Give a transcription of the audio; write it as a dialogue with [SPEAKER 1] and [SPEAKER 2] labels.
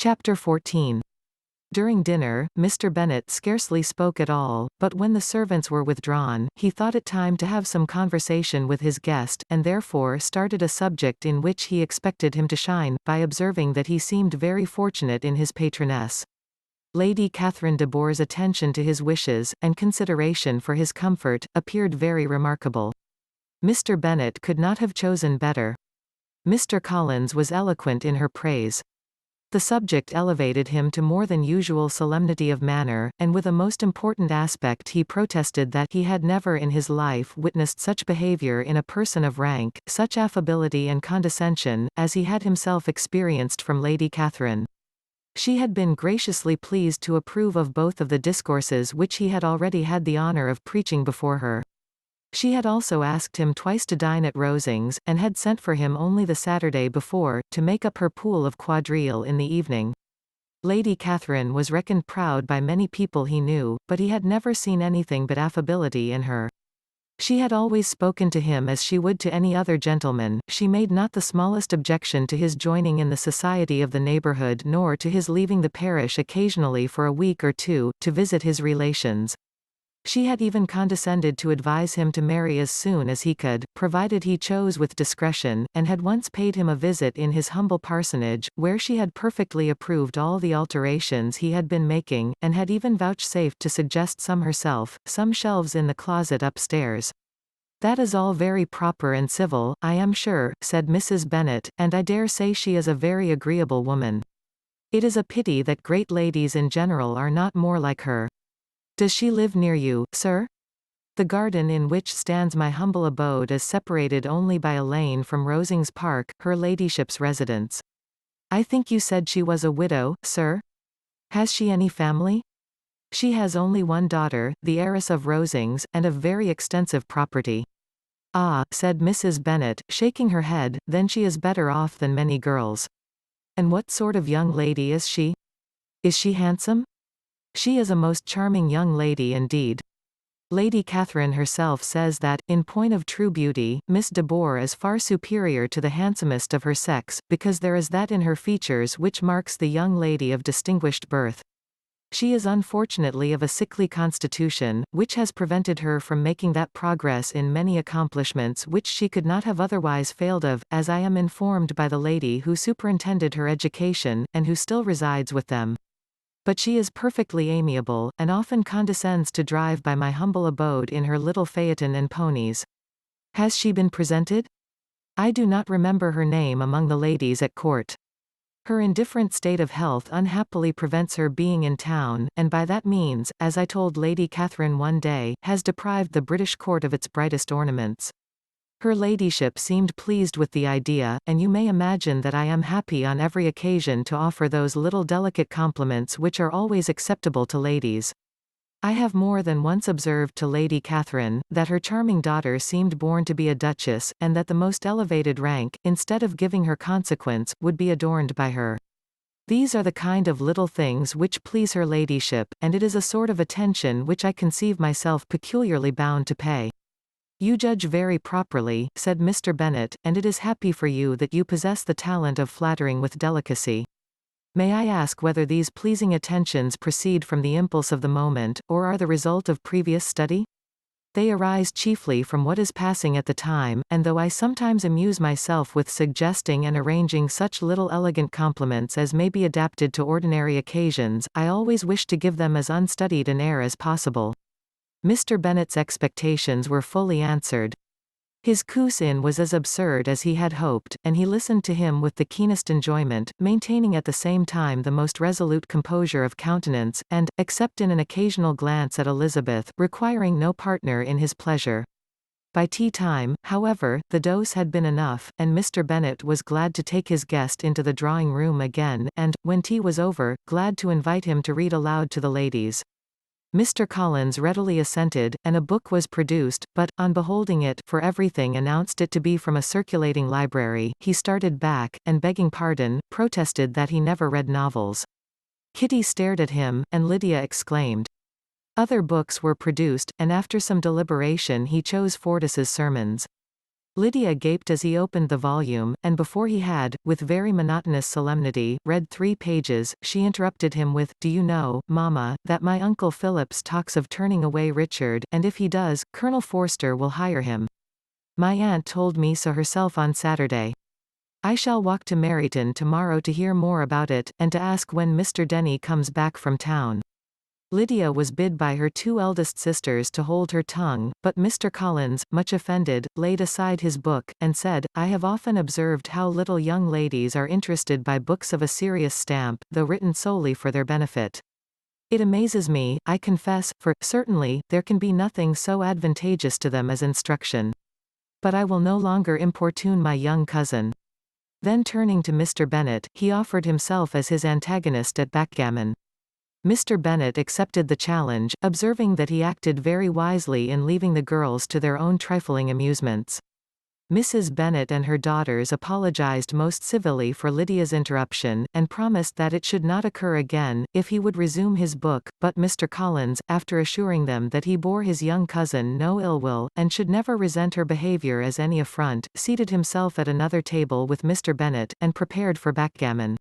[SPEAKER 1] Chapter 14. During dinner, Mr. Bennet scarcely spoke at all, but when the servants were withdrawn, he thought it time to have some conversation with his guest, and therefore started a subject in which he expected him to shine, by observing that he seemed very fortunate in his patroness. Lady Catherine de Bourgh's attention to his wishes, and consideration for his comfort, appeared very remarkable. Mr. Bennet could not have chosen better. Mr. Collins was eloquent in her praise. The subject elevated him to more than usual solemnity of manner, and with a most important aspect he protested that he had never in his life witnessed such behaviour in a person of rank, such affability and condescension, as he had himself experienced from Lady Catherine. She had been graciously pleased to approve of both of the discourses which he had already had the honour of preaching before her. She had also asked him twice to dine at Rosings, and had sent for him only the Saturday before, to make up her pool of quadrille in the evening. Lady Catherine was reckoned proud by many people he knew, but he had never seen anything but affability in her. She had always spoken to him as she would to any other gentleman. She made not the smallest objection to his joining in the society of the neighbourhood nor to his leaving the parish occasionally for a week or two, to visit his relations. She had even condescended to advise him to marry as soon as he could, provided he chose with discretion, and had once paid him a visit in his humble parsonage, where she had perfectly approved all the alterations he had been making, and had even vouchsafed to suggest some herself, some shelves in the closet upstairs. "That is all very proper and civil, I am sure," said Mrs. Bennet, "and I dare say she is a very agreeable woman. It is a pity that great ladies in general are not more like her. Does she live near you, sir? The garden in which stands my humble abode is separated only by a lane from Rosings Park, her ladyship's residence. I think you said she was a widow, sir? Has she any family?" "She has only one daughter, the heiress of Rosings, and of very extensive property." "Ah," said Mrs. Bennet, shaking her head, "then she is better off than many girls. And what sort of young lady is she? Is she handsome?" "She is a most charming young lady indeed. Lady Catherine herself says that, in point of true beauty, Miss de Bourgh is far superior to the handsomest of her sex, because there is that in her features which marks the young lady of distinguished birth. She is unfortunately of a sickly constitution, which has prevented her from making that progress in many accomplishments which she could not have otherwise failed of, as I am informed by the lady who superintended her education, and who still resides with them. But she is perfectly amiable, and often condescends to drive by my humble abode in her little phaeton and ponies. Has she been presented? I do not remember her name among the ladies at court. Her indifferent state of health unhappily prevents her being in town, and by that means, as I told Lady Catherine one day, has deprived the British court of its brightest ornaments. Her ladyship seemed pleased with the idea, and you may imagine that I am happy on every occasion to offer those little delicate compliments which are always acceptable to ladies. I have more than once observed to Lady Catherine, that her charming daughter seemed born to be a duchess, and that the most elevated rank, instead of giving her consequence, would be adorned by her. These are the kind of little things which please her ladyship, and it is a sort of attention which I conceive myself peculiarly bound to pay." "You judge very properly," said Mr. Bennet, "and it is happy for you that you possess the talent of flattering with delicacy. May I ask whether these pleasing attentions proceed from the impulse of the moment, or are the result of previous study?" "They arise chiefly from what is passing at the time, and though I sometimes amuse myself with suggesting and arranging such little elegant compliments as may be adapted to ordinary occasions, I always wish to give them as unstudied an air as possible." Mr. Bennet's expectations were fully answered. His cousine was as absurd as he had hoped, and he listened to him with the keenest enjoyment, maintaining at the same time the most resolute composure of countenance, and, except in an occasional glance at Elizabeth, requiring no partner in his pleasure. By tea time, however, the dose had been enough, and Mr. Bennet was glad to take his guest into the drawing-room again, and, when tea was over, glad to invite him to read aloud to the ladies. Mr. Collins readily assented, and a book was produced, but, on beholding it, for everything announced it to be from a circulating library, he started back, and begging pardon, protested that he never read novels. Kitty stared at him, and Lydia exclaimed. Other books were produced, and after some deliberation he chose Fortis's Sermons. Lydia gaped as he opened the volume, and before he had, with very monotonous solemnity, read 3 pages, she interrupted him with, "Do you know, Mama, that my Uncle Phillips talks of turning away Richard, and if he does, Colonel Forster will hire him. My aunt told me so herself on Saturday. I shall walk to Meryton tomorrow to hear more about it, and to ask when Mr. Denny comes back from town." Lydia was bid by her 2 eldest sisters to hold her tongue, but Mr. Collins, much offended, laid aside his book, and said, "I have often observed how little young ladies are interested by books of a serious stamp, though written solely for their benefit. It amazes me, I confess, for, certainly, there can be nothing so advantageous to them as instruction. But I will no longer importune my young cousin." Then turning to Mr. Bennet, he offered himself as his antagonist at backgammon. Mr. Bennet accepted the challenge, observing that he acted very wisely in leaving the girls to their own trifling amusements. Mrs. Bennet and her daughters apologized most civilly for Lydia's interruption, and promised that it should not occur again, if he would resume his book, but Mr. Collins, after assuring them that he bore his young cousin no ill will, and should never resent her behavior as any affront, seated himself at another table with Mr. Bennet, and prepared for backgammon.